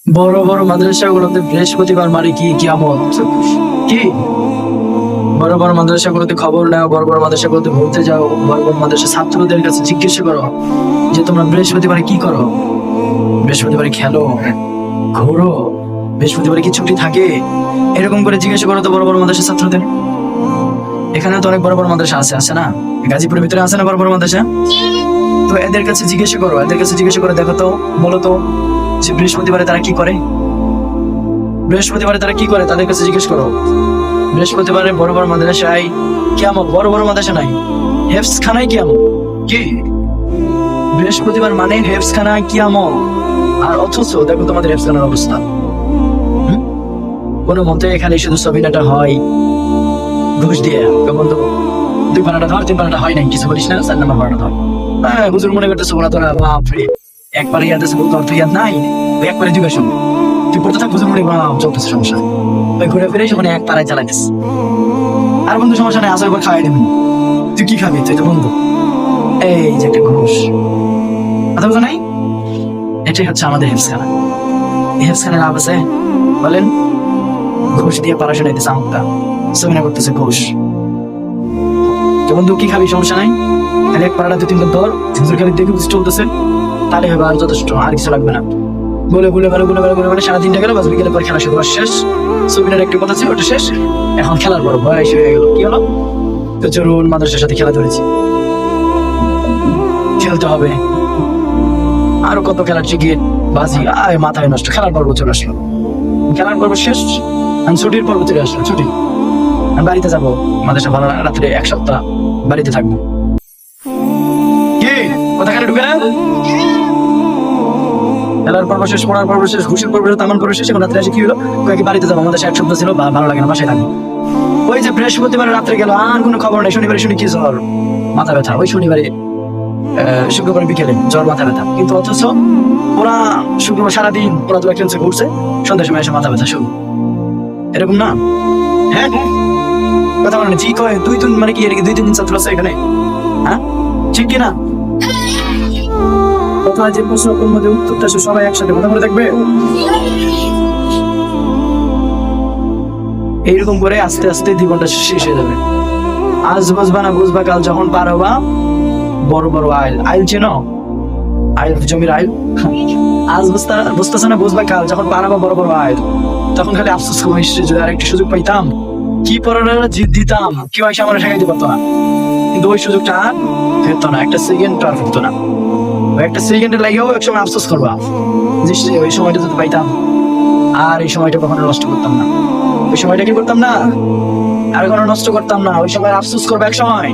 বড় বড় মাদ্রাসাগুলোতে বৃহস্পতিবার মানে কি কিয়ামত? কি বড় বড় মাদ্রাসাগুলোতে খবর নাও, বড় বড় মাদ্রাসাগুলোতে ঘুরতে যাও, বড় বড় মাদ্রাসা ছাত্রদের কাছে জিজ্ঞেস করো যে তোমরা বৃহস্পতিবারে কি করো? বৃহস্পতিবারে খেলো, ঘোরো, বৃহস্পতিবারে কি ছুটি থাকে? এরকম করে জিজ্ঞেস করো তো বড় বড় মাদ্রাসা ছাত্রদের। এখানে তো অনেক বড় বড় মাদ্রাসা আছে না? গাজীপুরের ভিতরে আছে না বড় বড় মাদ্রাসা? তো এদের কাছে জিজ্ঞেস করো, এদের কাছে জিজ্ঞেস করে দেখো তো, বলো তো যে বৃহস্পতিবারে তারা কি করে? বৃহস্পতিবারে তারা কি করে তাদের কাছে জিজ্ঞেস করো। বৃহস্পতিবারে বড় বড় মাদ্রাসায় কিয়ামত, বড় বড় মাদ্রাসা নাই, হেফস খানায় কিয়ামত। কি বৃহস্পতিবার মানে হেফস খানায় কিয়ামত? আর অথচ দেখো তোমাদের হেফস খানার অবস্থা। কোনো মতে এখানে শুধু ছবিটা হয় ঘুষ দিয়ে, বন্ধু 2 পানাটা ধর, 3 পানাটা হয় নাই, কিছু বলিস না, 4 নম্বর পানাটা ধর। হ্যাঁ, হুজুর মনে করতেছে ওরা তোরা বাপরে একবারে ইয়াদ আছে, বলতে অর্থ ইয়াদ নাই, ওই একবারে জিজ্ঞাসা তুই পড়তে থাক, হুজুর মনে চলতেছে, সমস্যা ওই ঘুরে ফিরে ওখানে এক পাড়ায় চালাইতেছে। আর বন্ধু সমস্যা নেই, আসো একবার খাওয়াই দেবেন। তুই কি খাবি? তুই তো বন্ধু এই যে একটা ঘুষ, কথা বলতো নাই? এটাই হচ্ছে আমাদের হেফসখানা। এই হেফসখানার লাভ আছে বলেন? ঘুষ দিয়ে পড়াশোনা দিতেছে, আমটা সেমিনার করতেছে ঘুষ। তো বন্ধু কি খাবি? সমস্যা নাই, খালি এক পাড়াটা 2-3 দর, হুজুর খালি দেখে বুঝে চলতেছে, তাহলে হবে, আর যথেষ্ট, আর কিছু লাগবে না। বলে বলে বলে বলে বলে বলে সারা দিনটা গেল, বাস বিকেলে পরে খেলা শুরু, শেষ। সুবিনার একটা কথা ছিল, ওটা শেষ। এখন খেলার বড় বয়স হয়ে গেল, কি হলো? তো চলুন মাদ্রাসার সাথে খেলা ধরেছি, খেলতে হবে, আরো কত খেলার টিকিট বাজি, আয় মাথায় নষ্ট। খেলার পর্ব চলে আসলো, খেলার পর্ব শেষ, আমি ছুটির পর্ব চলে আসলো, ছুটি, আমি বাড়িতে যাবো। মাদ্রাসা ভালো না, রাত্রে 1 সপ্তাহ বাড়িতে থাকবো। কি কোথাখানে ঢুকে না? খেলার পর্ব শেষ, পড়ার পর্ব শেষ, ঘুষের পর্ব শেষ, তামান পর্ব শেষ, এখন রাত্রে এসে কি হলো? কয়েক বাড়িতে যাবো, আমাদের 1 সপ্তাহ ছিল, ভালো লাগে না, বাসায় থাকবো। ওই যে বৃহস্পতিবার রাত্রে গেল, আর কোনো খবর নেই। শনিবারে শুনি কি জ্বর, মাথা ব্যথা, ওই শনিবারে শুক্রবার বিকেলে জ্বর, মাথা ব্যথা, কিন্তু অথচ ওরা শুক্রবার সারাদিন ওরা তো একটা ঘুরছে, সন্ধ্যার সময় এসে মাথা ব্যথা শুরু। এরকম না? হ্যাঁ, কথা মানে ঠিক হয়। মানে কি, 2-3 দিন ছাত্র আছে এখানে, হ্যাঁ ঠিক কিনা? কথা যে প্রশ্ন মধ্যে উত্তরটা সবাই একসাথে কথা বলে দেখবে। এইরকম করে আস্তে আস্তে জীবনটা শেষ হয়ে যাবে। আজ বুঝবা না, বুঝবা কাল, যখন পার হবা। বড় বড় আইল, আইল চেনো? আইল, জমির আইল। আজ বুঝতেছে না, বুঝবা কাল, যখন পার হবা বড় বড় আইল, তখন খালি আফসোস করবো, যদি আর একটা সুযোগ পাইতাম, কি পড়ানোর জিদ দিতাম, কেউ এসে আমার শেখাইতে পারতো না। কিন্তু ওই সুযোগটা আর ফেরতো না, একটা সেকেন্ড আর ফেরতো না। ওই একটা সেকেন্ডের লাগেও এক সময় আফসোস করবা যে ওই সময়টা যদি পাইতাম, আর এই সময়টা কখনো নষ্ট করতাম না। ওই সময়টা কি করতাম না, আর কখনো নষ্ট করতাম না। ওই সময় আফসোস করবো এক সময়।